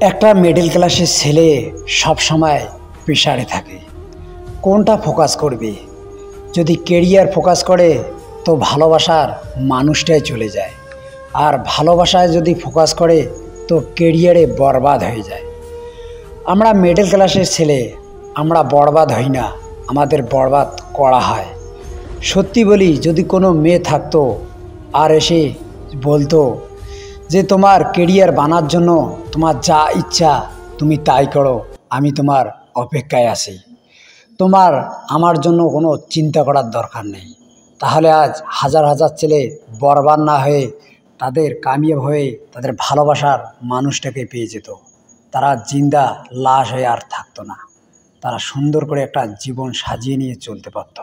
একটা মিডল ক্লাসের ছেলে সব সময় প্রেশারে থাকে। কোনটা ফোকাস করবে? যদি কেরিয়ার ফোকাস করে তো ভালোবাসার মানুষটাই চলে যায়, আর ভালোবাসায় যদি ফোকাস করে তো কেরিয়ারে বরবাদ হয়ে যায়। আমরা মিডল ক্লাসের ছেলে, আমরা বরবাদ হই না, আমাদের বরবাদ করা হয়। সত্যি বলি, যদি কোনো মেয়ে থাকতো আর এসে বলতো যে তোমার কেরিয়ার বানার জন্য তোমার যা ইচ্ছা তুমি তাই করো, আমি তোমার অপেক্ষায় আছি, তোমার আমার জন্য কোনো চিন্তা করার দরকার নেই, তাহলে আজ হাজার হাজার ছেলে বরবাদ না হয়ে তাদের কামিয়াব হয়ে তাদের ভালোবাসার মানুষটাকে পেয়ে যেত। তারা জিন্দা লাশ হয়ে আর থাকতো না, তারা সুন্দর করে একটা জীবন সাজিয়ে নিয়ে চলতে পারত।